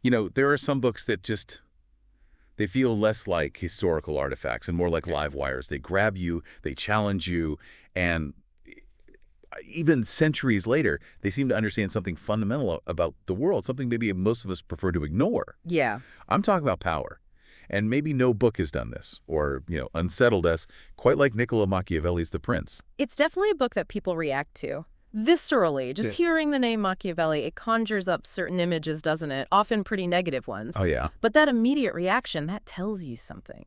There are some books that they feel less like historical artifacts and more like live wires. They grab you, they challenge you, and even centuries later, they seem to understand something fundamental about the world, something maybe most of us prefer to ignore. Yeah. I'm talking about power. And maybe no book has done this or, unsettled us quite like Niccolò Machiavelli's The Prince. It's definitely a book that people react to. Viscerally, just hearing the name Machiavelli, it conjures up certain images, doesn't it? Often pretty negative ones. Oh, yeah. But that immediate reaction, that tells you something,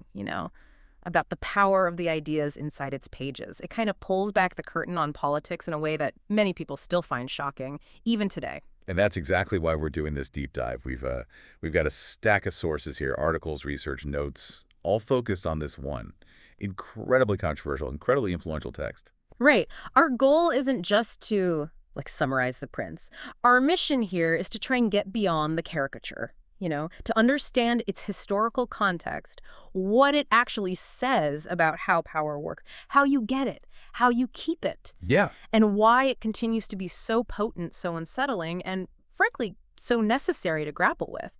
about the power of the ideas inside its pages. It kind of pulls back the curtain on politics in a way that many people still find shocking, even today. And that's exactly why we're doing this deep dive. We've got a stack of sources here, articles, research, notes, all focused on this one incredibly controversial, incredibly influential text. Right. Our goal isn't just to, summarize The Prince. Our mission here is to try and get beyond the caricature, to understand its historical context, what it actually says about how power works, how you get it, how you keep it. Yeah. And why it continues to be so potent, so unsettling, and frankly, so necessary to grapple with.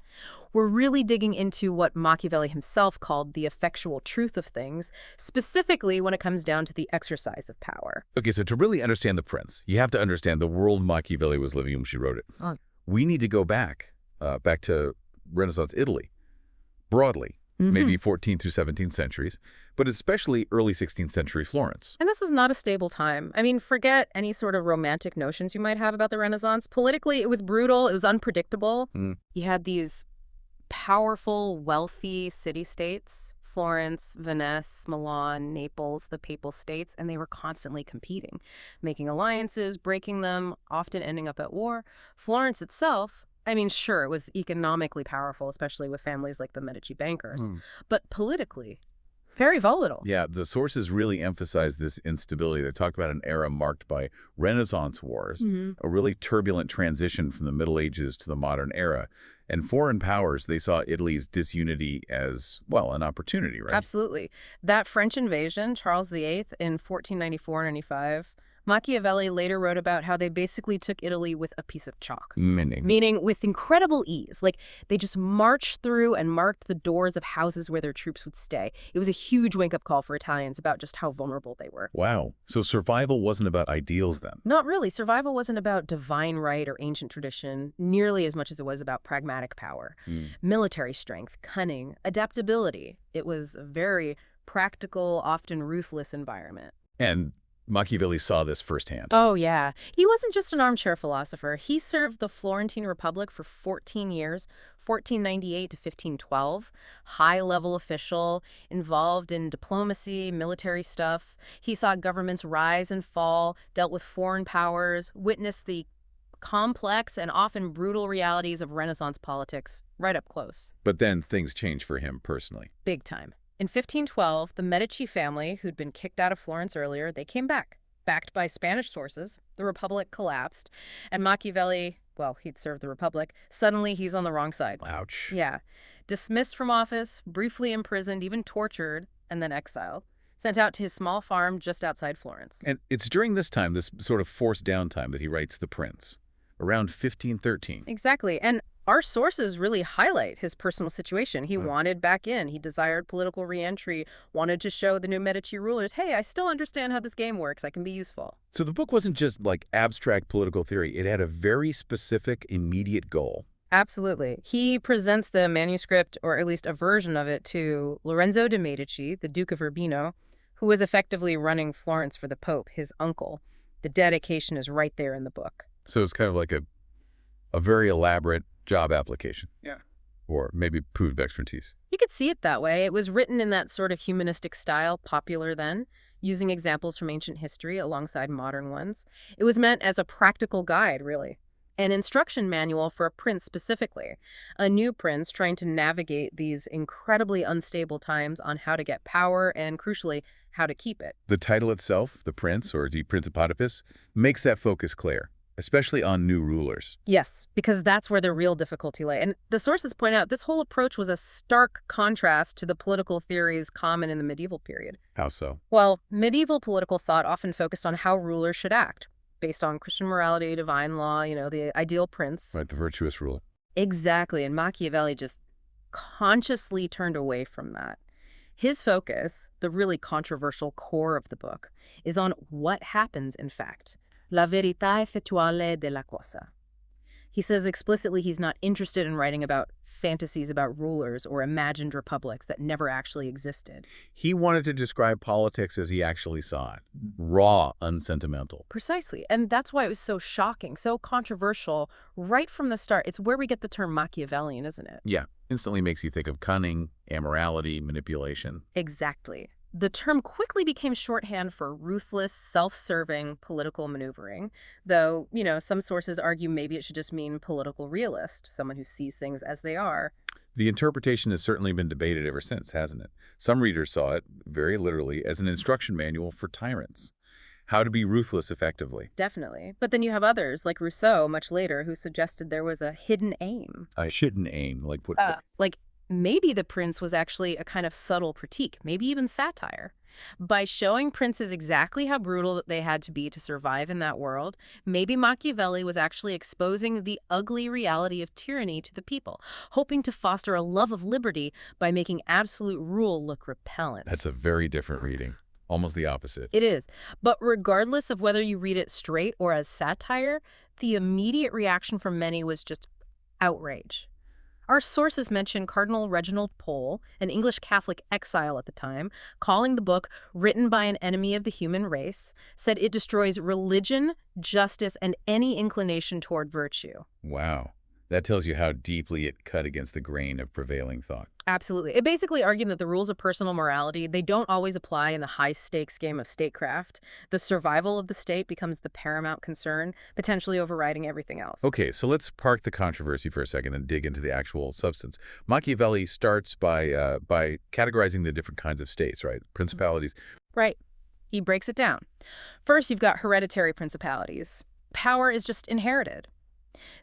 We're really digging into what Machiavelli himself called the effectual truth of things, specifically when it comes down to the exercise of power. Okay, so to really understand The Prince, you have to understand the world Machiavelli was living in when she wrote it. Oh. We need to go back to Renaissance Italy, broadly, maybe 14th through 17th centuries, but especially early 16th century Florence. And this was not a stable time. I mean, forget any sort of romantic notions you might have about the Renaissance. Politically, it was brutal. It was unpredictable. You had these powerful, wealthy city-states, Florence, Venice, Milan, Naples, the Papal States, and they were constantly competing, making alliances, breaking them, often ending up at war. Florence itself, I mean, sure, it was economically powerful, especially with families like the Medici bankers, but politically, very volatile. Yeah, the sources really emphasize this instability. They talk about an era marked by Renaissance wars, a really turbulent transition from the Middle Ages to the modern era. And foreign powers, they saw Italy's disunity as, well, an opportunity, right? Absolutely. That French invasion, Charles VIII, in 1494-95, Machiavelli later wrote about how they basically took Italy with a piece of chalk. Meaning with incredible ease. They just marched through and marked the doors of houses where their troops would stay. It was a huge wake-up call for Italians about just how vulnerable they were. Wow. So survival wasn't about ideals then? Not really. Survival wasn't about divine right or ancient tradition nearly as much as it was about pragmatic power. Military strength, cunning, adaptability. It was a very practical, often ruthless environment. And Machiavelli saw this firsthand. Oh, yeah. He wasn't just an armchair philosopher. He served the Florentine Republic for 14 years, 1498 to 1512. High-level official, involved in diplomacy, military stuff. He saw governments rise and fall, dealt with foreign powers, witnessed the complex and often brutal realities of Renaissance politics right up close. But then things changed for him personally. Big time. In 1512, the Medici family, who'd been kicked out of Florence earlier, they came back. Backed by Spanish sources, the Republic collapsed, and Machiavelli, well, he'd served the Republic, suddenly he's on the wrong side. Ouch. Yeah. Dismissed from office, briefly imprisoned, even tortured, and then exiled. Sent out to his small farm just outside Florence. And it's during this time, this sort of forced downtime, that he writes The Prince, around 1513. Exactly. And our sources really highlight his personal situation. He wanted back in. He desired political reentry, wanted to show the new Medici rulers, hey, I still understand how this game works. I can be useful. So the book wasn't just like abstract political theory. It had a very specific, immediate goal. Absolutely. He presents the manuscript, or at least a version of it, to Lorenzo de' Medici, the Duke of Urbino, who was effectively running Florence for the Pope, his uncle. The dedication is right there in the book. So it's kind of like a very elaborate job application. Yeah. Or maybe proof of expertise. You could see it that way. It was written in that sort of humanistic style, popular then, using examples from ancient history alongside modern ones. It was meant as a practical guide, really. An instruction manual for a prince specifically. A new prince trying to navigate these incredibly unstable times on how to get power and, crucially, how to keep it. The title itself, The Prince, or De Principatibus, makes that focus clear, especially on new rulers. Yes, because that's where the real difficulty lay. And the sources point out this whole approach was a stark contrast to the political theories common in the medieval period. How so? Well, medieval political thought often focused on how rulers should act, based on Christian morality, divine law, the ideal prince. Right, the virtuous ruler. Exactly, and Machiavelli just consciously turned away from that. His focus, the really controversial core of the book, is on what happens in fact. La verità effettuale della cosa. He says explicitly he's not interested in writing about fantasies about rulers or imagined republics that never actually existed. He wanted to describe politics as he actually saw it. Raw, unsentimental. Precisely. And that's why it was so shocking, so controversial right from the start. It's where we get the term Machiavellian, isn't it? Yeah, instantly makes you think of cunning, amorality, manipulation. Exactly. The term quickly became shorthand for ruthless, self-serving political maneuvering, though, some sources argue maybe it should just mean political realist, someone who sees things as they are. The interpretation has certainly been debated ever since, hasn't it? Some readers saw it, very literally, as an instruction manual for tyrants. How to be ruthless effectively. Definitely. But then you have others, like Rousseau, much later, who suggested there was a hidden aim. I shouldn't aim, like what? Like, maybe the prince was actually a kind of subtle critique, maybe even satire. By showing princes exactly how brutal they had to be to survive in that world, maybe Machiavelli was actually exposing the ugly reality of tyranny to the people, hoping to foster a love of liberty by making absolute rule look repellent. That's a very different reading. Almost the opposite. It is. But regardless of whether you read it straight or as satire, the immediate reaction from many was just outrage. Our sources mention Cardinal Reginald Pole, an English Catholic exile at the time, calling the book written by an enemy of the human race, said it destroys religion, justice, and any inclination toward virtue. Wow. That tells you how deeply it cut against the grain of prevailing thought. Absolutely. It basically argued that the rules of personal morality, they don't always apply in the high-stakes game of statecraft. The survival of the state becomes the paramount concern, potentially overriding everything else. Okay, so let's park the controversy for a second and dig into the actual substance. Machiavelli starts by categorizing the different kinds of states, right? Principalities. Right. He breaks it down. First, you've got hereditary principalities. Power is just inherited.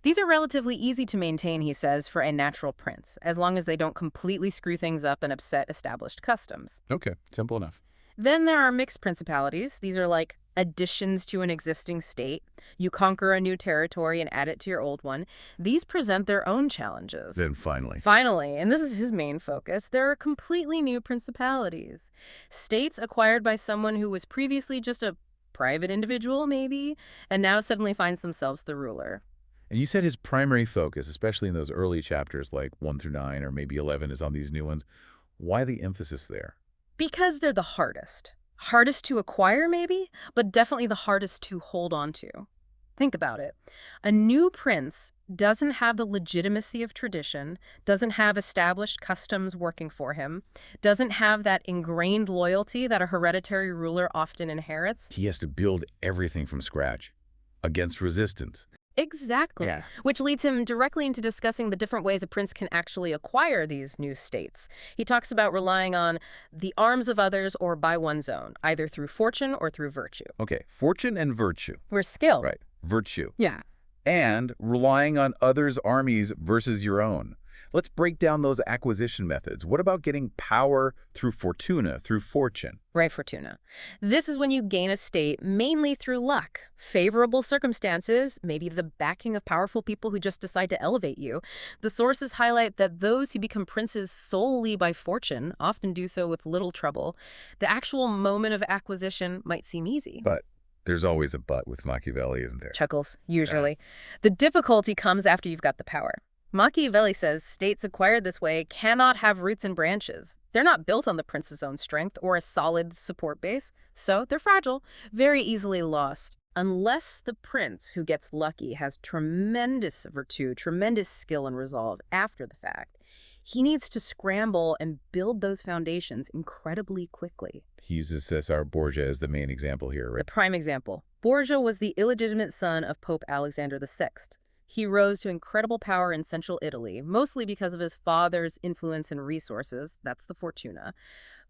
These are relatively easy to maintain, he says, for a natural prince, as long as they don't completely screw things up and upset established customs. Okay, simple enough. Then there are mixed principalities. These are like additions to an existing state. You conquer a new territory and add it to your old one. These present their own challenges. Then finally, and this is his main focus, there are completely new principalities. States acquired by someone who was previously just a private individual, maybe, and now suddenly finds themselves the ruler. and you said his primary focus, especially in those early chapters like 1 through 9 or maybe 11 is on these new ones. Why the emphasis there? Because they're the hardest. Hardest to acquire, maybe, but definitely the hardest to hold on to. Think about it. A new prince doesn't have the legitimacy of tradition, doesn't have established customs working for him, doesn't have that ingrained loyalty that a hereditary ruler often inherits. He has to build everything from scratch against resistance. Exactly. Yeah. Which leads him directly into discussing the different ways a prince can actually acquire these new states. He talks about relying on the arms of others or by one's own, either through fortune or through virtue. Okay, fortune and virtue. We're skill. Right, virtue. Yeah. And relying on others' armies versus your own. Let's break down those acquisition methods. What about getting power through Fortuna, through fortune? Right, Fortuna. This is when you gain a state mainly through luck, favorable circumstances, maybe the backing of powerful people who just decide to elevate you. The sources highlight that those who become princes solely by fortune often do so with little trouble. The actual moment of acquisition might seem easy. But there's always a but with Machiavelli, isn't there? Chuckles, usually. The difficulty comes after you've got the power. Machiavelli says states acquired this way cannot have roots and branches. They're not built on the prince's own strength or a solid support base, so they're fragile, very easily lost. Unless the prince who gets lucky has tremendous virtue, tremendous skill and resolve after the fact, he needs to scramble and build those foundations incredibly quickly. He uses Cesar Borgia as the main example here, The right? prime example. Borgia was the illegitimate son of Pope Alexander VI. He rose to incredible power in central Italy, mostly because of his father's influence and resources, that's the Fortuna.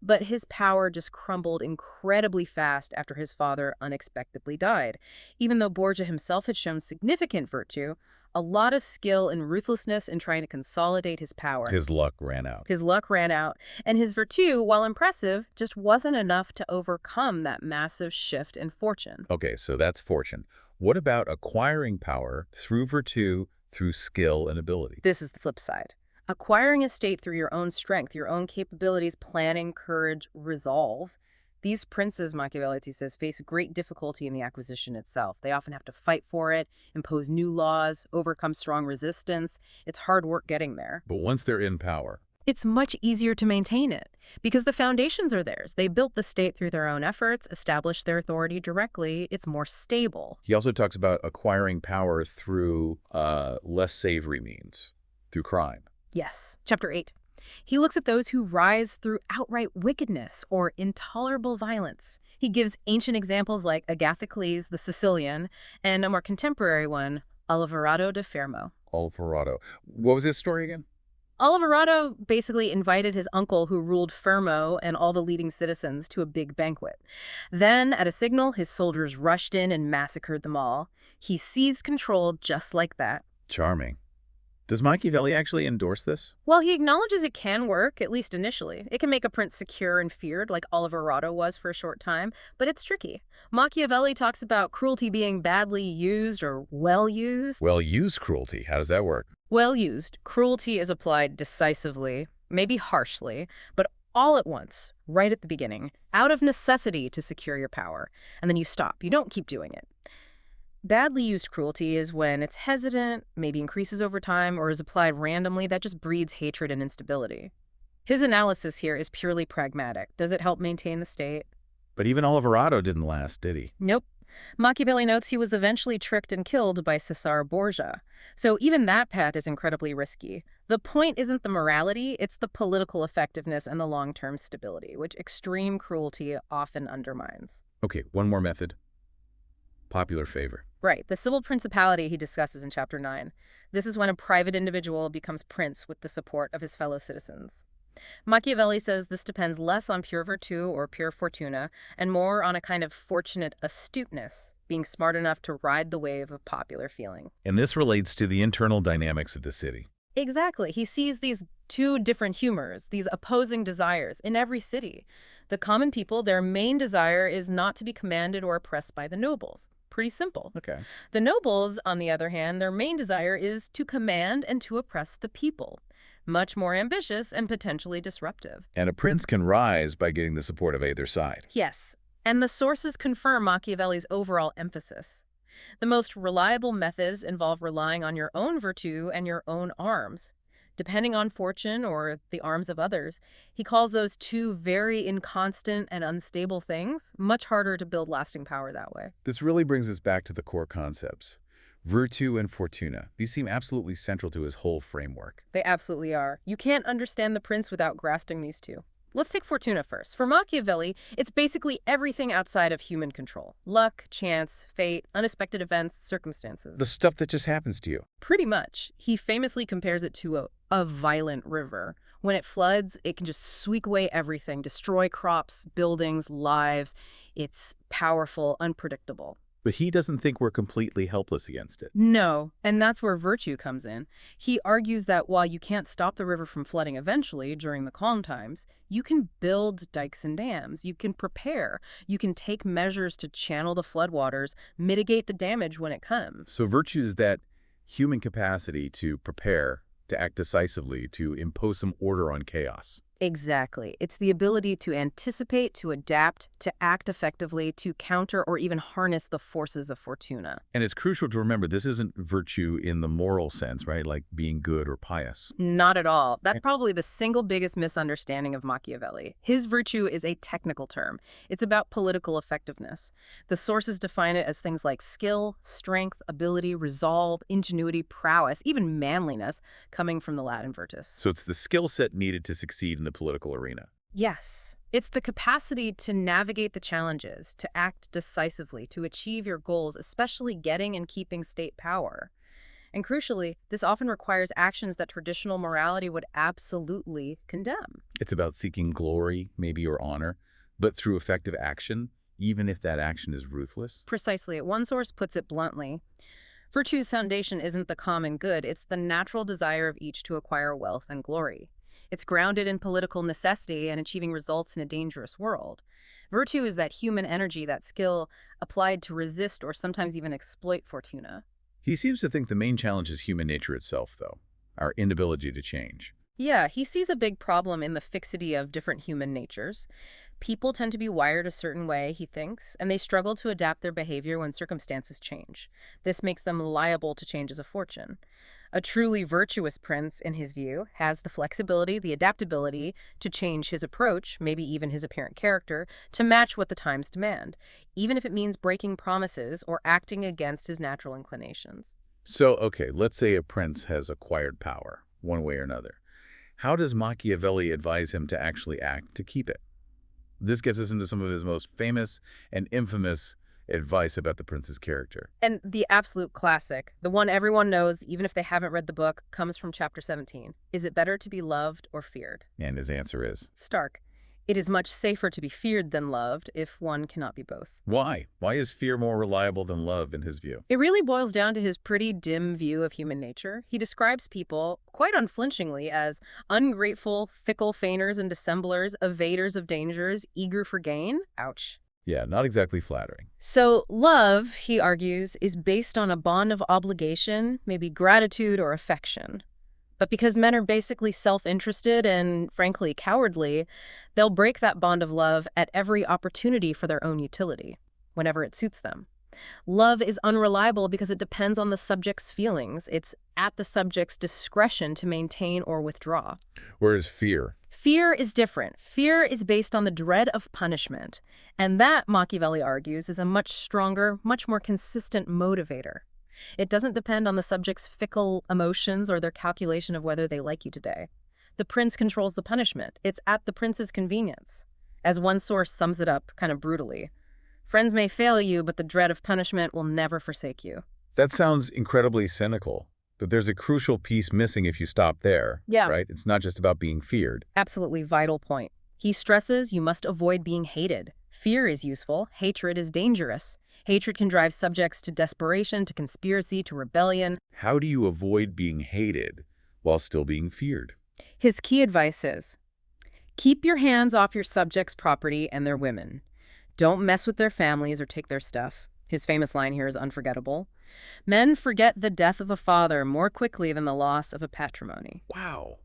But his power just crumbled incredibly fast after his father unexpectedly died. Even though Borgia himself had shown significant virtue, a lot of skill and ruthlessness in trying to consolidate his power. His luck ran out. His luck ran out, and his virtue, while impressive, just wasn't enough to overcome that massive shift in fortune. Okay, so that's fortune. What about acquiring power through virtue through skill and ability. This is the flip side. Acquiring a state through your own strength, your own capabilities, planning, courage, resolve. These princes, Machiavelli says, face great difficulty in the acquisition itself. They often have to fight for it, impose new laws, overcome strong resistance. It's hard work getting there. But once they're in power, It's much easier to maintain it because the foundations are theirs. They built the state through their own efforts, established their authority directly. It's more stable. he also talks about acquiring power through less savory means, through crime. Yes. Chapter 8. He looks at those who rise through outright wickedness or intolerable violence. He gives ancient examples like Agathocles the Sicilian and a more contemporary one, Oliverado de Fermo. Alvarado. What was his story again? Oliverado basically invited his uncle who ruled Fermo and all the leading citizens to a big banquet. Then, at a signal, his soldiers rushed in and massacred them all. He seized control just like that. Charming. Does Machiavelli actually endorse this? While he acknowledges it can work, at least initially, it can make a prince secure and feared, like Oliverado was for a short time, but it's tricky. Machiavelli talks about cruelty being badly used or well used. Well-used cruelty. How does that work? Well used, cruelty is applied decisively, maybe harshly, but all at once, right at the beginning, out of necessity to secure your power, and then you stop. You don't keep doing it. Badly used cruelty is when it's hesitant, maybe increases over time, or is applied randomly. That just breeds hatred and instability. His analysis here is purely pragmatic. Does it help maintain the state? But even Oliverado didn't last, did he? Nope. Machiavelli notes he was eventually tricked and killed by Cesare Borgia. So even that path is incredibly risky. The point isn't the morality, it's the political effectiveness and the long-term stability, which extreme cruelty often undermines. Okay, one more method. Popular favor. Right, the civil principality he discusses in Chapter 9. This is when a private individual becomes prince with the support of his fellow citizens. Machiavelli says this depends less on pure virtù or pure fortuna and more on a kind of fortunate astuteness, being smart enough to ride the wave of popular feeling. And this relates to the internal dynamics of the city. Exactly. He sees these two different humors, these opposing desires in every city. The common people, their main desire is not to be commanded or oppressed by the nobles. Pretty simple. Okay. The nobles, on the other hand, their main desire is to command and to oppress the people. Much more ambitious and potentially disruptive. And a prince can rise by getting the support of either side. Yes, and the sources confirm Machiavelli's overall emphasis. The most reliable methods involve relying on your own virtue and your own arms. Depending on fortune or the arms of others, he calls those two very inconstant and unstable things, much harder to build lasting power that way. This really brings us back to the core concepts. Virtù and Fortuna. These seem absolutely central to his whole framework. They absolutely are. You can't understand the prince without grasping these two. Let's take Fortuna first. For Machiavelli, it's basically everything outside of human control. Luck, chance, fate, unexpected events, circumstances. The stuff that just happens to you. Pretty much. He famously compares it to a violent river. When it floods, it can just sweep away everything, destroy crops, buildings, lives. It's powerful, unpredictable. But he doesn't think we're completely helpless against it. No, and that's where virtue comes in. He argues that while you can't stop the river from flooding eventually during the calm times, you can build dikes and dams. You can prepare. You can take measures to channel the floodwaters, mitigate the damage when it comes. So virtue is that human capacity to prepare, to act decisively, to impose some order on chaos. Exactly. It's the ability to anticipate, to adapt, to act effectively, to counter or even harness the forces of Fortuna. And it's crucial to remember this isn't virtue in the moral sense, right? Like being good or pious. Not at all. That's probably the single biggest misunderstanding of Machiavelli. His virtue is a technical term. It's about political effectiveness. The sources define it as things like skill, strength, ability, resolve, ingenuity, prowess, even manliness, coming from the Latin virtus. So it's the skill set needed to succeed in the political arena. Yes. It's the capacity to navigate the challenges, to act decisively, to achieve your goals, especially getting and keeping state power. And crucially, this often requires actions that traditional morality would absolutely condemn. It's about seeking glory, maybe, or honor, but through effective action, even if that action is ruthless. Precisely. One source puts it bluntly. Virtue's foundation isn't the common good, it's the natural desire of each to acquire wealth and glory. It's grounded in political necessity and achieving results in a dangerous world. Virtue is that human energy, that skill applied to resist or sometimes even exploit Fortuna. He seems to think the main challenge is human nature itself, though, our inability to change. Yeah, he sees a big problem in the fixity of different human natures. People tend to be wired a certain way, he thinks, and they struggle to adapt their behavior when circumstances change. This makes them liable to changes of fortune. A truly virtuous prince, in his view, has the flexibility, the adaptability to change his approach, maybe even his apparent character, to match what the times demand, even if it means breaking promises or acting against his natural inclinations. So, okay, let's say a prince has acquired power, one way or another. How does Machiavelli advise him to actually act to keep it? This gets us into some of his most famous and infamous advice about the prince's character. And the absolute classic, the one everyone knows, even if they haven't read the book, comes from chapter 17. Is it better to be loved or feared? And his answer is, Stark. It is much safer to be feared than loved if one cannot be both. why? Why is fear more reliable than love in his view? It really boils down to his pretty dim view of human nature. He describes people, quite unflinchingly, as ungrateful, fickle feigners and dissemblers, evaders of dangers, eager for gain. Ouch. Yeah, not exactly flattering. So love, he argues, is based on a bond of obligation, maybe gratitude or affection. But because men are basically self-interested and, frankly, cowardly, they'll break that bond of love at every opportunity for their own utility, whenever it suits them. Love is unreliable because it depends on the subject's feelings. It's at the subject's discretion to maintain or withdraw. Whereas fear, Fear is different. Fear is based on the dread of punishment. And that, Machiavelli argues, is a much stronger, much more consistent motivator. It doesn't depend on the subject's fickle emotions or their calculation of whether they like you today. The prince controls the punishment. It's at the prince's convenience. As one source sums it up kind of brutally, friends may fail you, but the dread of punishment will never forsake you. that sounds incredibly cynical. But there's a crucial piece missing if you stop there, Yeah. right? It's not just about being feared. Absolutely vital point. He stresses you must avoid being hated. Fear is useful. Hatred is dangerous. Hatred can drive subjects to desperation, to conspiracy, to rebellion. How do you avoid being hated while still being feared? His key advice is, keep your hands off your subjects' property and their women. Don't mess with their families or take their stuff. His famous line here is unforgettable. Men forget the death of a father more quickly than the loss of a patrimony. Wow,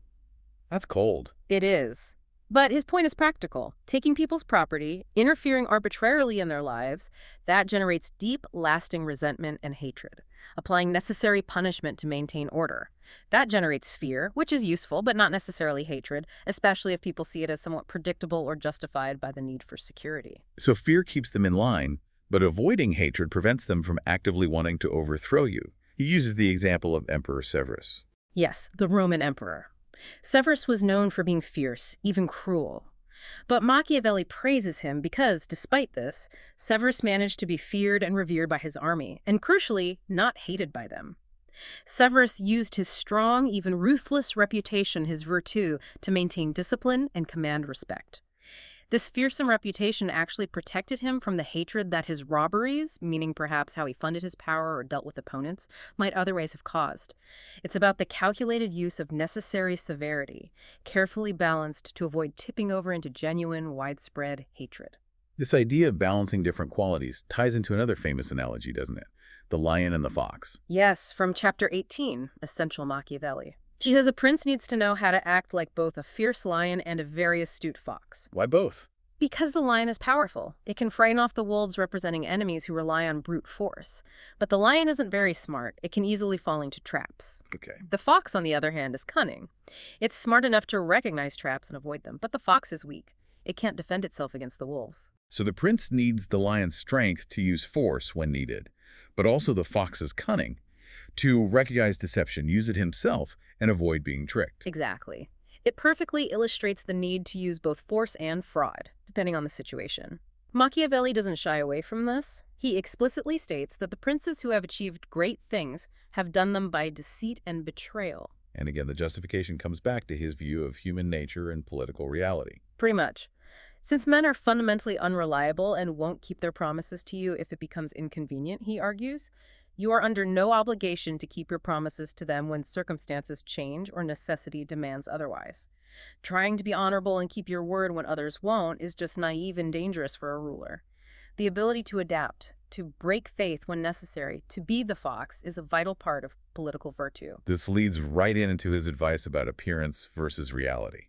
that's cold. It is. But his point is practical. Taking people's property, interfering arbitrarily in their lives, that generates deep, lasting resentment and hatred. Applying necessary punishment to maintain order. That generates fear, which is useful, but not necessarily hatred, especially if people see it as somewhat predictable or justified by the need for security. So fear keeps them in line, but avoiding hatred prevents them from actively wanting to overthrow you. He uses the example of Emperor Severus. Yes, the Roman emperor. Severus was known for being fierce, even cruel. But Machiavelli praises him because, despite this, Severus managed to be feared and revered by his army, and crucially, not hated by them. Severus used his strong, even ruthless reputation, his virtù, to maintain discipline and command respect. This fearsome reputation actually protected him from the hatred that his robberies, meaning perhaps how he funded his power or dealt with opponents, might otherwise have caused. It's about the calculated use of necessary severity, carefully balanced to avoid tipping over into genuine, widespread hatred. This idea of balancing different qualities ties into another famous analogy, doesn't it? The lion and the fox. Yes, from chapter 18, Essential Machiavelli. He says a prince needs to know how to act like both a fierce lion and a very astute fox. Why both? Because the lion is powerful. It can frighten off the wolves representing enemies who rely on brute force. But the lion isn't very smart. It can easily fall into traps. Okay. The fox, on the other hand, is cunning. It's smart enough to recognize traps and avoid them, but the fox is weak. It can't defend itself against the wolves. So the prince needs the lion's strength to use force when needed, but also the fox's cunning to recognize deception, use it himself, and avoid being tricked. Exactly. It perfectly illustrates the need to use both force and fraud, depending on the situation. Machiavelli doesn't shy away from this. He explicitly states that the princes who have achieved great things have done them by deceit and betrayal. And again, the justification comes back to his view of human nature and political reality. Pretty much. Since men are fundamentally unreliable and won't keep their promises to you if it becomes inconvenient, he argues, you are under no obligation to keep your promises to them when circumstances change or necessity demands otherwise. Trying to be honorable and keep your word when others won't is just naive and dangerous for a ruler. The ability to adapt, to break faith when necessary, to be the fox, is a vital part of political virtue. This leads right into his advice about appearance versus reality,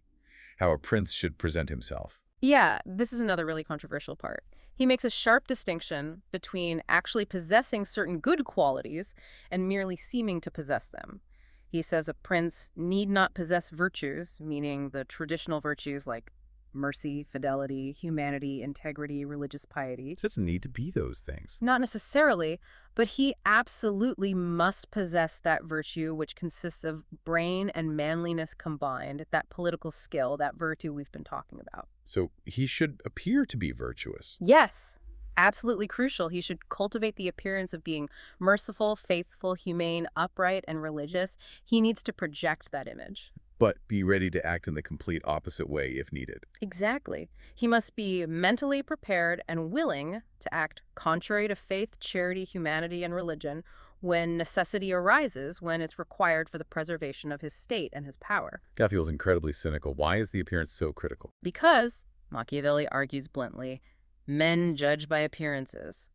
how a prince should present himself. Yeah, this is another really controversial part. He makes a sharp distinction between actually possessing certain good qualities and merely seeming to possess them. He says a prince need not possess virtues, meaning the traditional virtues like mercy, fidelity, humanity, integrity, religious piety. It doesn't need to be those things. Not necessarily, but he absolutely must possess that virtue which consists of brain and manliness combined, that political skill, that virtue we've been talking about. So he should appear to be virtuous. Yes, absolutely crucial. He should cultivate the appearance of being merciful, faithful, humane, upright, and religious. He needs to project that image. But be ready to act in the complete opposite way if needed. Exactly. He must be mentally prepared and willing to act contrary to faith, charity, humanity, and religion when necessity arises, when it's required for the preservation of his state and his power. That feels incredibly cynical. Why is the appearance so critical? Because, Machiavelli argues bluntly, men judge by appearances.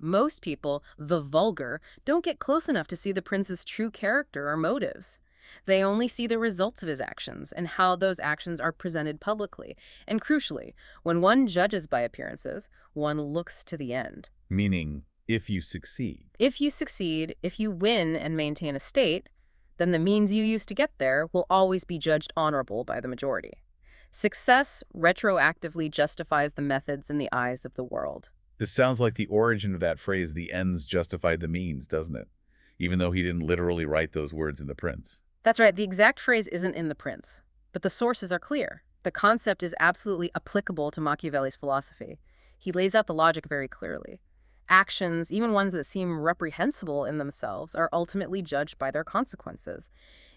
Most people, the vulgar, don't get close enough to see the prince's true character or motives. They only see the results of his actions and how those actions are presented publicly. And crucially, when one judges by appearances, one looks to the end. Meaning, if you succeed. If you succeed, if you win and maintain a state, then the means you used to get there will always be judged honorable by the majority. Success retroactively justifies the methods in the eyes of the world. This sounds like the origin of that phrase, the ends justified the means, doesn't it? Even though he didn't literally write those words in The Prince. That's right, the exact phrase isn't in The Prince, but the sources are clear. The concept is absolutely applicable to Machiavelli's philosophy. He lays out the logic very clearly. Actions, even ones that seem reprehensible in themselves, are ultimately judged by their consequences.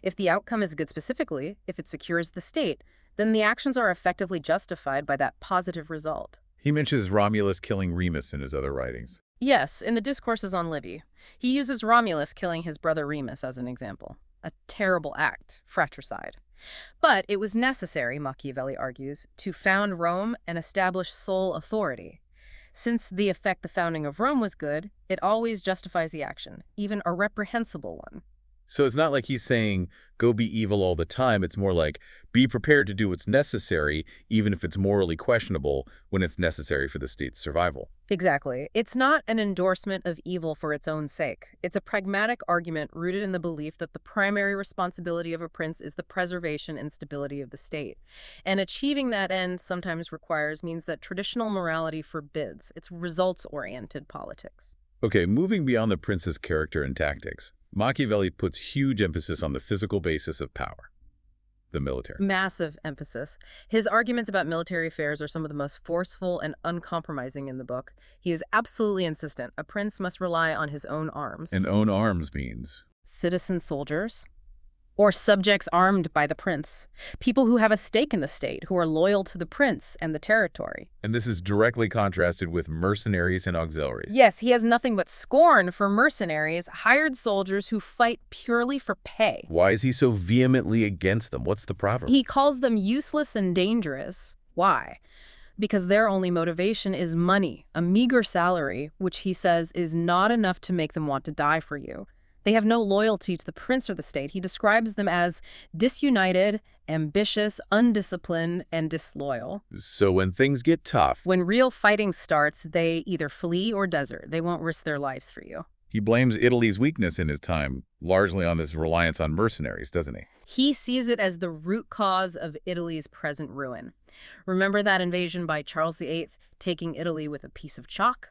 If the outcome is good specifically, if it secures the state, then the actions are effectively justified by that positive result. He mentions Romulus killing Remus in his other writings. Yes, in the Discourses on Livy, he uses Romulus killing his brother Remus as an example. A terrible act, fratricide. But it was necessary, Machiavelli argues, to found Rome and establish sole authority. Since the effect the founding of Rome was good, it always justifies the action, even a reprehensible one. So it's not like he's saying, go be evil all the time. It's more like, be prepared to do what's necessary, even if it's morally questionable, when it's necessary for the state's survival. Exactly. It's not an endorsement of evil for its own sake. It's a pragmatic argument rooted in the belief that the primary responsibility of a prince is the preservation and stability of the state. And achieving that end sometimes means that traditional morality forbids. It's results-oriented politics. Okay, moving beyond the prince's character and tactics, Machiavelli puts huge emphasis on the physical basis of power, the military. Massive emphasis. His arguments about military affairs are some of the most forceful and uncompromising in the book. He is absolutely insistent a prince must rely on his own arms. And own arms means? Citizen soldiers. Or subjects armed by the prince. People who have a stake in the state, who are loyal to the prince and the territory. And this is directly contrasted with mercenaries and auxiliaries. Yes, he has nothing but scorn for mercenaries, hired soldiers who fight purely for pay. Why is he so vehemently against them? What's the problem? He calls them useless and dangerous. Why? Because their only motivation is money, a meager salary, which he says is not enough to make them want to die for you. They have no loyalty to the prince or the state. He describes them as disunited, ambitious, undisciplined, and disloyal. So when things get tough, when real fighting starts, they either flee or desert. They won't risk their lives for you. He blames Italy's weakness in his time largely on this reliance on mercenaries, doesn't he? He sees it as the root cause of Italy's present ruin. Remember that invasion by Charles VIII, taking Italy with a piece of chalk?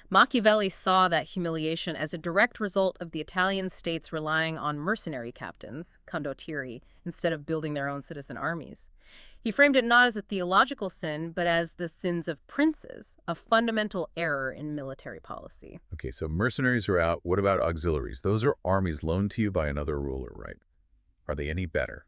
Machiavelli saw that humiliation as a direct result of the Italian states relying on mercenary captains, condottieri, instead of building their own citizen armies. He framed it not as a theological sin, but as the sins of princes, a fundamental error in military policy. Okay, so mercenaries are out. What about auxiliaries? Those are armies loaned to you by another ruler, right? Are they any better?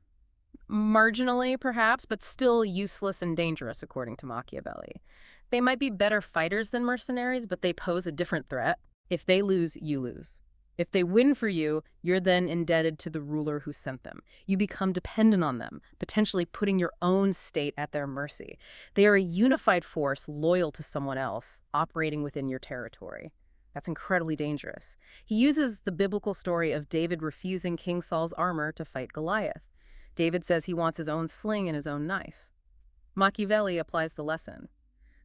Marginally, perhaps, but still useless and dangerous, according to Machiavelli. They might be better fighters than mercenaries, but they pose a different threat. If they lose, you lose. If they win for you, you're then indebted to the ruler who sent them. You become dependent on them, potentially putting your own state at their mercy. They are a unified force loyal to someone else, operating within your territory. That's incredibly dangerous. He uses the biblical story of David refusing King Saul's armor to fight Goliath. David says he wants his own sling and his own knife. Machiavelli applies the lesson.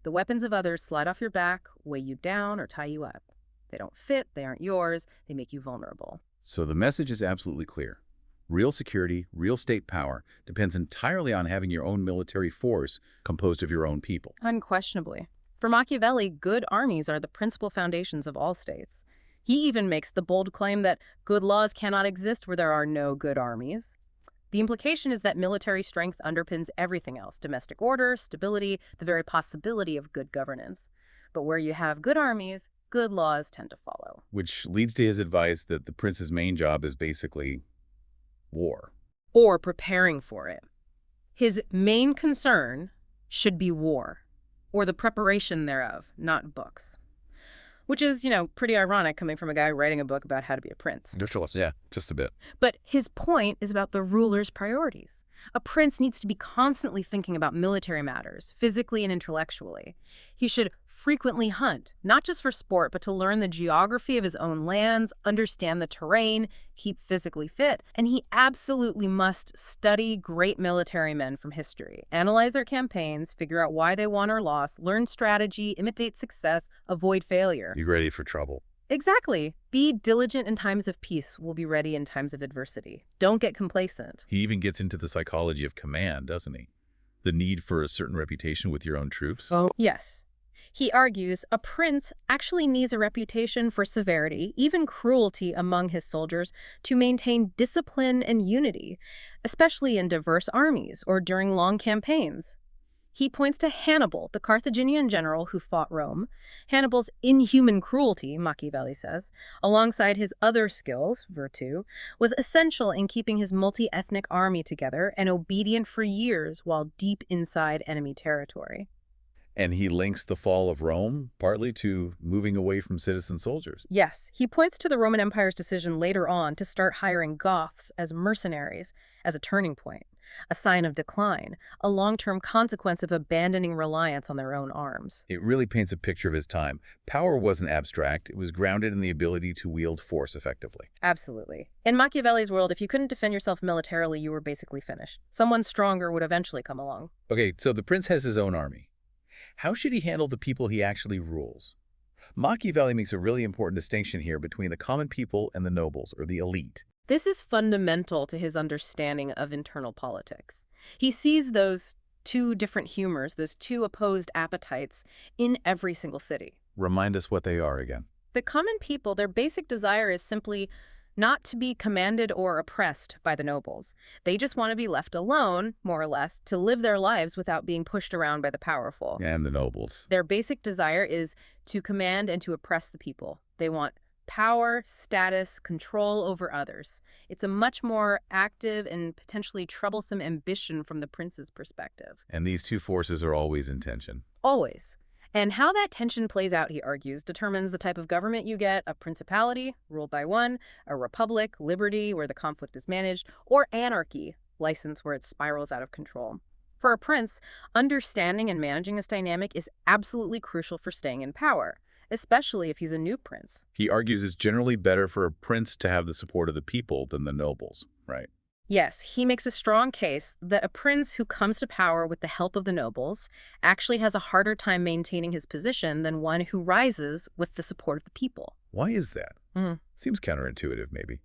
The weapons of others slide off your back, weigh you down, or tie you up. They don't fit, they aren't yours, they make you vulnerable. So the message is absolutely clear. Real security, real state power depends entirely on having your own military force composed of your own people. Unquestionably. For Machiavelli, good armies are the principal foundations of all states. He even makes the bold claim that good laws cannot exist where there are no good armies. The implication is that military strength underpins everything else: domestic order, stability, the very possibility of good governance. But where you have good armies, good laws tend to follow. Which leads to his advice that the prince's main job is basically war. Or preparing for it. His main concern should be war, or the preparation thereof, not books. Which is, pretty ironic coming from a guy writing a book about how to be a prince. Yeah, just a bit. But his point is about the ruler's priorities. A prince needs to be constantly thinking about military matters, physically and intellectually. He should frequently hunt, not just for sport, but to learn the geography of his own lands, understand the terrain, keep physically fit, and he absolutely must study great military men from history, analyze their campaigns, figure out why they won or lost, learn strategy, imitate success, avoid failure. Be ready for trouble. Exactly. Be diligent in times of peace, will be ready in times of adversity. Don't get complacent. He even gets into the psychology of command, doesn't he? The need for a certain reputation with your own troops. Yes. He argues a prince actually needs a reputation for severity, even cruelty among his soldiers, to maintain discipline and unity, especially in diverse armies or during long campaigns. He points to Hannibal, the Carthaginian general who fought Rome. Hannibal's inhuman cruelty, Machiavelli says, alongside his other skills, Virtù, was essential in keeping his multi-ethnic army together and obedient for years while deep inside enemy territory. And he links the fall of Rome partly to moving away from citizen soldiers. Yes, he points to the Roman Empire's decision later on to start hiring Goths as mercenaries as a turning point, a sign of decline, a long-term consequence of abandoning reliance on their own arms. It really paints a picture of his time. Power wasn't abstract. It was grounded in the ability to wield force effectively. Absolutely. In Machiavelli's world, if you couldn't defend yourself militarily, you were basically finished. Someone stronger would eventually come along. Okay, so the prince has his own army. How should he handle the people he actually rules? Machiavelli makes a really important distinction here between the common people and the nobles, or the elite. This is fundamental to his understanding of internal politics. He sees those two different humors, those two opposed appetites, in every single city. Remind us what they are again. The common people, their basic desire is simply not to be commanded or oppressed by the nobles. They just want to be left alone, more or less, to live their lives without being pushed around by the powerful. And the nobles. Their basic desire is to command and to oppress the people. They want power, status, control over others. It's a much more active and potentially troublesome ambition from the prince's perspective. And these two forces are always in tension. Always. And how that tension plays out, he argues, determines the type of government you get: a principality, ruled by one; a republic, liberty, where the conflict is managed; or anarchy, license, where it spirals out of control. For a prince, understanding and managing this dynamic is absolutely crucial for staying in power, especially if he's a new prince. He argues it's generally better for a prince to have the support of the people than the nobles, right? Yes, he makes a strong case that a prince who comes to power with the help of the nobles actually has a harder time maintaining his position than one who rises with the support of the people. Why is that? Seems counterintuitive, maybe.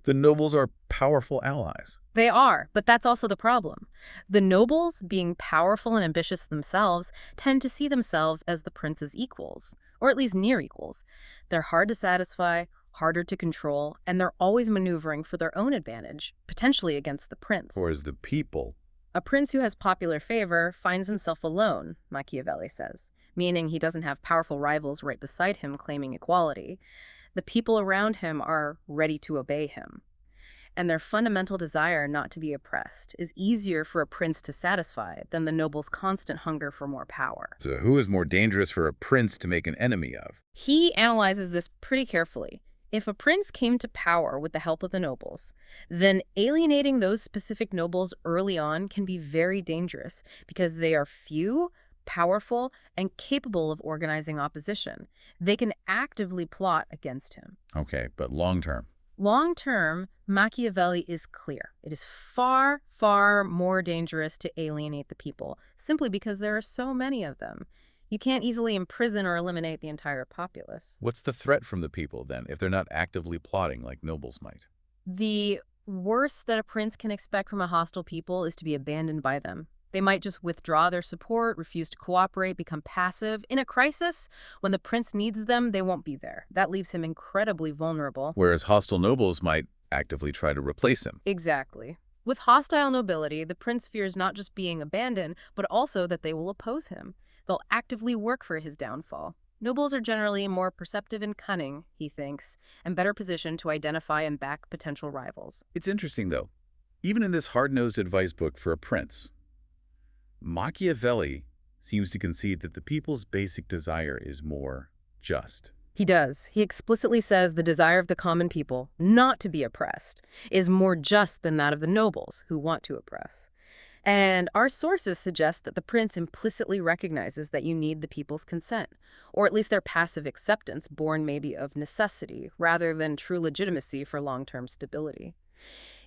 The nobles are powerful allies. They are, but that's also the problem. The nobles, being powerful and ambitious themselves, tend to see themselves as the prince's equals, or at least near equals. They're hard to satisfy, harder to control, and they're always maneuvering for their own advantage, potentially against the prince. Whereas the people... A prince who has popular favor finds himself alone, Machiavelli says, meaning he doesn't have powerful rivals right beside him claiming equality. The people around him are ready to obey him. And their fundamental desire not to be oppressed is easier for a prince to satisfy than the noble's constant hunger for more power. So who is more dangerous for a prince to make an enemy of? He analyzes this pretty carefully. If a prince came to power with the help of the nobles, then alienating those specific nobles early on can be very dangerous because they are few, powerful, and capable of organizing opposition. They can actively plot against him. Okay, but long term. Long term, Machiavelli is clear. It is far, far more dangerous to alienate the people, simply because there are so many of them. You can't easily imprison or eliminate the entire populace. What's the threat from the people, then, if they're not actively plotting like nobles might? The worst that a prince can expect from a hostile people is to be abandoned by them. They might just withdraw their support, refuse to cooperate, become passive. In a crisis, when the prince needs them, they won't be there. That leaves him incredibly vulnerable. Whereas hostile nobles might actively try to replace him. Exactly. With hostile nobility, the prince fears not just being abandoned, but also that they will oppose him. They'll actively work for his downfall. Nobles are generally more perceptive and cunning, he thinks, and better positioned to identify and back potential rivals. It's interesting, though. Even in this hard-nosed advice book for a prince, Machiavelli seems to concede that the people's basic desire is more just. He does. He explicitly says the desire of the common people, not to be oppressed, is more just than that of the nobles who want to oppress. And our sources suggest that the prince implicitly recognizes that you need the people's consent, or at least their passive acceptance, born maybe of necessity, rather than true legitimacy for long-term stability.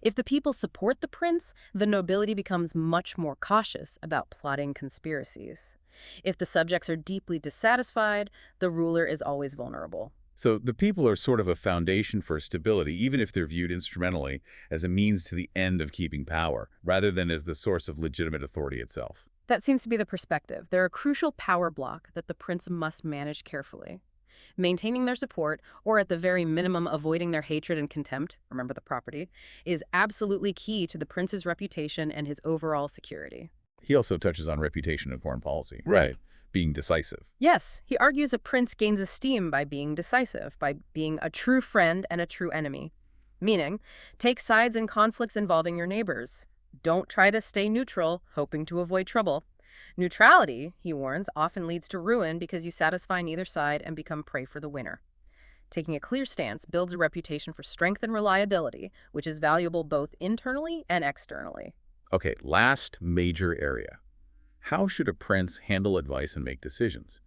If the people support the prince, the nobility becomes much more cautious about plotting conspiracies. If the subjects are deeply dissatisfied, the ruler is always vulnerable. So the people are sort of a foundation for stability, even if they're viewed instrumentally as a means to the end of keeping power, rather than as the source of legitimate authority itself. That seems to be the perspective. They're a crucial power block that the prince must manage carefully. Maintaining their support, or at the very minimum avoiding their hatred and contempt, remember the property, is absolutely key to the prince's reputation and his overall security. He also touches on reputation and foreign policy. Right. Being decisive. Yes, he argues a prince gains esteem by being decisive, by being a true friend and a true enemy. Meaning, take sides in conflicts involving your neighbors. Don't try to stay neutral, hoping to avoid trouble. Neutrality, he warns, often leads to ruin because you satisfy neither side and become prey for the winner. Taking a clear stance builds a reputation for strength and reliability, which is valuable both internally and externally. Okay, last major area. How should a prince handle advice and make decisions?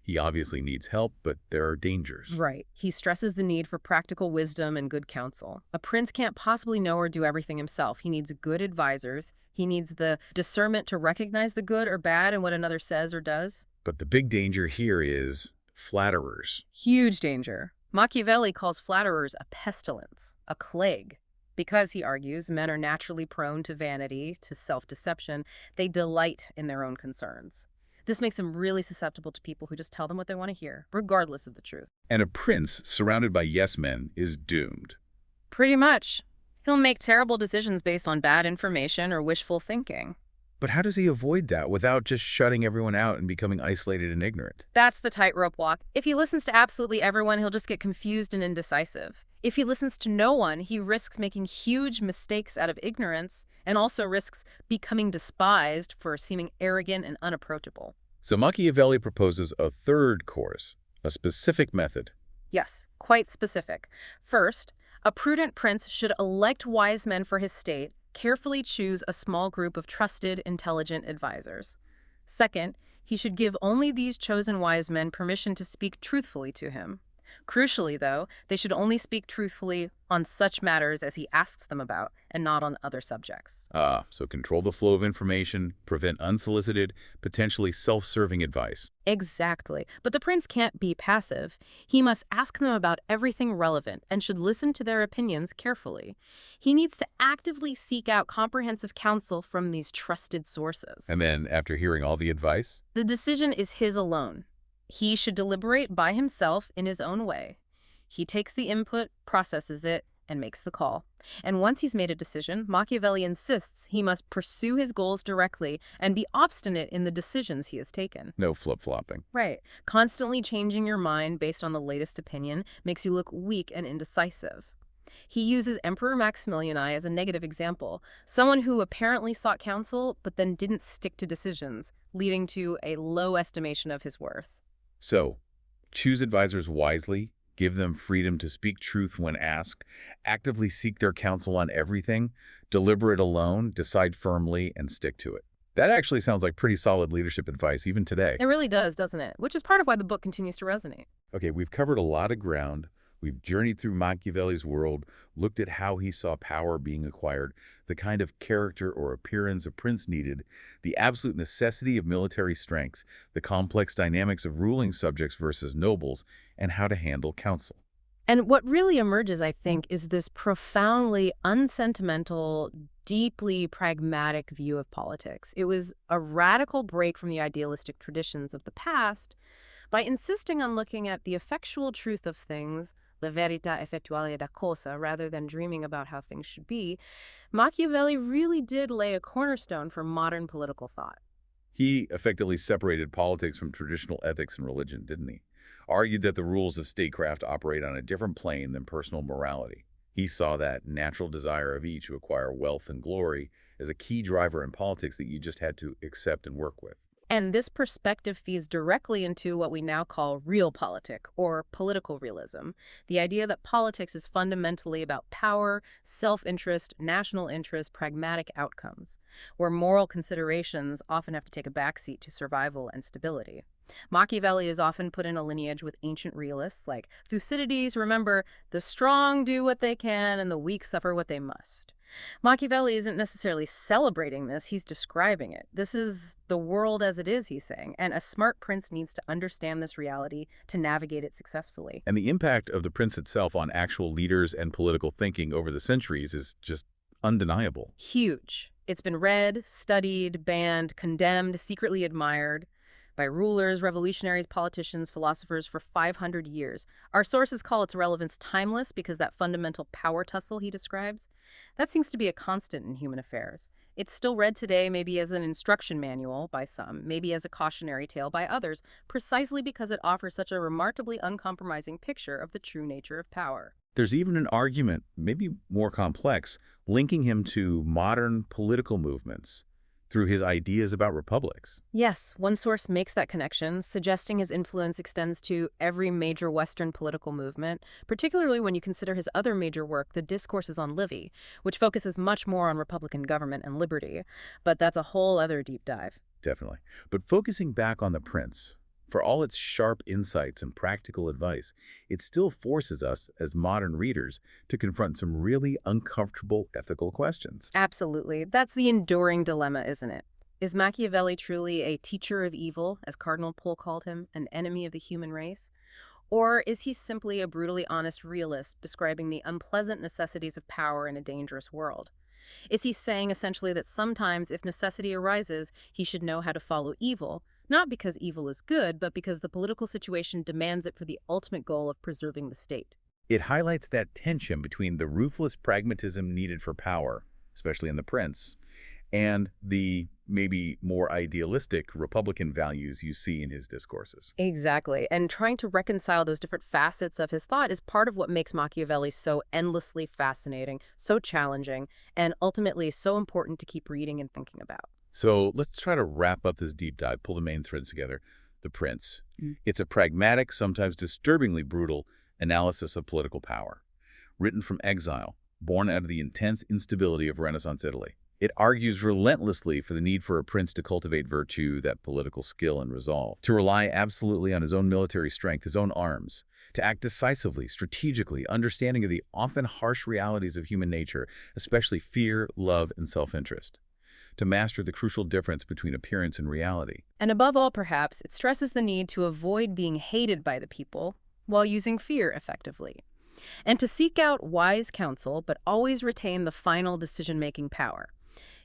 He obviously needs help, but there are dangers. Right. He stresses the need for practical wisdom and good counsel. A prince can't possibly know or do everything himself. He needs good advisors. He needs the discernment to recognize the good or bad in what another says or does. But the big danger here is flatterers. Huge danger. Machiavelli calls flatterers a pestilence, a plague. Because, he argues, men are naturally prone to vanity, to self-deception. They delight in their own concerns. This makes them really susceptible to people who just tell them what they want to hear, regardless of the truth. And a prince surrounded by yes-men is doomed. Pretty much. He'll make terrible decisions based on bad information or wishful thinking. But how does he avoid that without just shutting everyone out and becoming isolated and ignorant? That's the tightrope walk. If he listens to absolutely everyone, he'll just get confused and indecisive. If he listens to no one, he risks making huge mistakes out of ignorance and also risks becoming despised for seeming arrogant and unapproachable. So Machiavelli proposes a third course, a specific method. Yes, quite specific. First, a prudent prince should elect wise men for his state, carefully choose a small group of trusted, intelligent advisors. Second, he should give only these chosen wise men permission to speak truthfully to him. Crucially, though, they should only speak truthfully on such matters as he asks them about, and not on other subjects. So control the flow of information, prevent unsolicited, potentially self-serving advice. Exactly. But the prince can't be passive. He must ask them about everything relevant and should listen to their opinions carefully. He needs to actively seek out comprehensive counsel from these trusted sources. And then, after hearing all the advice? The decision is his alone. He should deliberate by himself in his own way. He takes the input, processes it, and makes the call. And once he's made a decision, Machiavelli insists he must pursue his goals directly and be obstinate in the decisions he has taken. No flip-flopping. Right. Constantly changing your mind based on the latest opinion makes you look weak and indecisive. He uses Emperor Maximilian I as a negative example, someone who apparently sought counsel but then didn't stick to decisions, leading to a low estimation of his worth. So, choose advisors wisely, give them freedom to speak truth when asked, actively seek their counsel on everything, deliberate alone, decide firmly, and stick to it. That actually sounds like pretty solid leadership advice, even today. It really does, doesn't it? Which is part of why the book continues to resonate. Okay, we've covered a lot of ground. We've journeyed through Machiavelli's world, looked at how he saw power being acquired, the kind of character or appearance a prince needed, the absolute necessity of military strengths, the complex dynamics of ruling subjects versus nobles, and how to handle counsel. And what really emerges, I think, is this profoundly unsentimental, deeply pragmatic view of politics. It was a radical break from the idealistic traditions of the past by insisting on looking at the effectual truth of things, la verità effettuale da cosa, rather than dreaming about how things should be. Machiavelli really did lay a cornerstone for modern political thought. He effectively separated politics from traditional ethics and religion, didn't he? Argued that the rules of statecraft operate on a different plane than personal morality. He saw that natural desire of each to acquire wealth and glory as a key driver in politics that you just had to accept and work with. And this perspective feeds directly into what we now call realpolitik, or political realism, the idea that politics is fundamentally about power, self-interest, national interest, pragmatic outcomes, where moral considerations often have to take a backseat to survival and stability. Machiavelli is often put in a lineage with ancient realists like Thucydides. Remember, the strong do what they can and the weak suffer what they must. Machiavelli isn't necessarily celebrating this, he's describing it. This is the world as it is, he's saying, and a smart prince needs to understand this reality to navigate it successfully. And the impact of the prince itself on actual leaders and political thinking over the centuries is just undeniable. Huge. It's been read, studied, banned, condemned, secretly admired by rulers, revolutionaries, politicians, philosophers for 500 years. Our sources call its relevance timeless because that fundamental power tussle he describes, that seems to be a constant in human affairs. It's still read today maybe as an instruction manual by some, maybe as a cautionary tale by others, precisely because it offers such a remarkably uncompromising picture of the true nature of power. There's even an argument, maybe more complex, linking him to modern political movements through his ideas about republics. Yes, one source makes that connection, suggesting his influence extends to every major Western political movement, particularly when you consider his other major work, The Discourses on Livy, which focuses much more on Republican government and liberty. But that's a whole other deep dive. Definitely. But focusing back on the prince, for all its sharp insights and practical advice, it still forces us, as modern readers, to confront some really uncomfortable ethical questions. Absolutely. That's the enduring dilemma, isn't it? Is Machiavelli truly a teacher of evil, as Cardinal Pole called him, an enemy of the human race? Or is he simply a brutally honest realist describing the unpleasant necessities of power in a dangerous world? Is he saying essentially that sometimes, if necessity arises, he should know how to follow evil, not because evil is good, but because the political situation demands it for the ultimate goal of preserving the state? It highlights that tension between the ruthless pragmatism needed for power, especially in the prince, and the maybe more idealistic Republican values you see in his discourses. Exactly. And trying to reconcile those different facets of his thought is part of what makes Machiavelli so endlessly fascinating, so challenging, and ultimately so important to keep reading and thinking about. So let's try to wrap up this deep dive, pull the main threads together. The Prince. It's a pragmatic, sometimes disturbingly brutal analysis of political power, written from exile, born out of the intense instability of Renaissance Italy. It argues relentlessly for the need for a prince to cultivate virtue, that political skill and resolve, to rely absolutely on his own military strength, his own arms, to act decisively, strategically, understanding of the often harsh realities of human nature, especially fear, love, and self-interest, to master the crucial difference between appearance and reality. And above all, perhaps, it stresses the need to avoid being hated by the people while using fear effectively, and to seek out wise counsel but always retain the final decision-making power.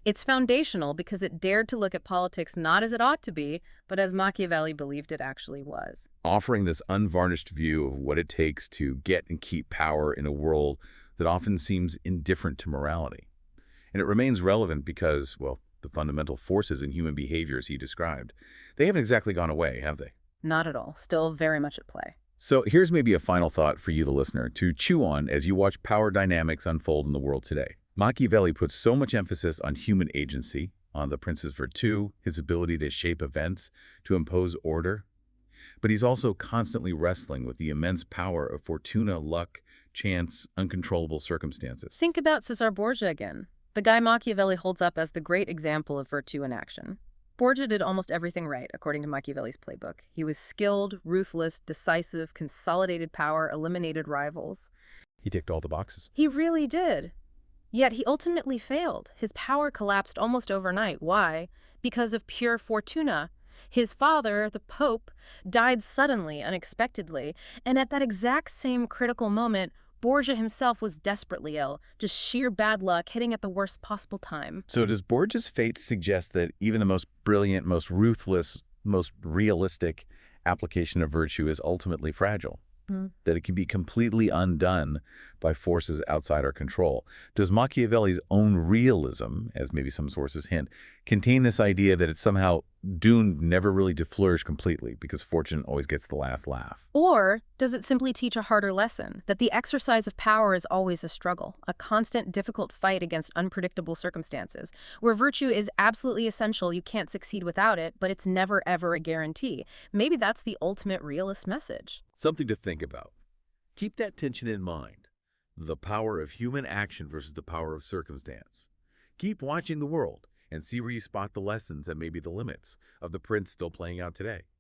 It's foundational because it dared to look at politics not as it ought to be, but as Machiavelli believed it actually was. Offering this unvarnished view of what it takes to get and keep power in a world that often seems indifferent to morality. And it remains relevant because, well, the fundamental forces in human behaviors he described, they haven't exactly gone away, have they? Not at all. Still very much at play. So here's maybe a final thought for you, the listener, to chew on as you watch power dynamics unfold in the world today. Machiavelli puts so much emphasis on human agency, on the prince's virtù, his ability to shape events, to impose order. But he's also constantly wrestling with the immense power of fortuna, luck, chance, uncontrollable circumstances. Think about Cesar Borgia again. The guy Machiavelli holds up as the great example of virtue in action. Borgia did almost everything right, according to Machiavelli's playbook. He was skilled, ruthless, decisive, consolidated power, eliminated rivals. He ticked all the boxes. He really did. Yet he ultimately failed. His power collapsed almost overnight. Why? Because of pure Fortuna. His father, the Pope, died suddenly, unexpectedly, and at that exact same critical moment, Borgia himself was desperately ill, just sheer bad luck hitting at the worst possible time. So does Borgia's fate suggest that even the most brilliant, most ruthless, most realistic application of virtue is ultimately fragile? That it can be completely undone by forces outside our control? Does Machiavelli's own realism, as maybe some sources hint, contain this idea that it's somehow doomed never really to flourish completely because fortune always gets the last laugh? Or does it simply teach a harder lesson, that the exercise of power is always a struggle, a constant, difficult fight against unpredictable circumstances, where virtue is absolutely essential, you can't succeed without it, but it's never ever a guarantee? Maybe that's the ultimate realist message. Something to think about. Keep that tension in mind. The power of human action versus the power of circumstance. Keep watching the world and see where you spot the lessons and maybe the limits of the prince still playing out today.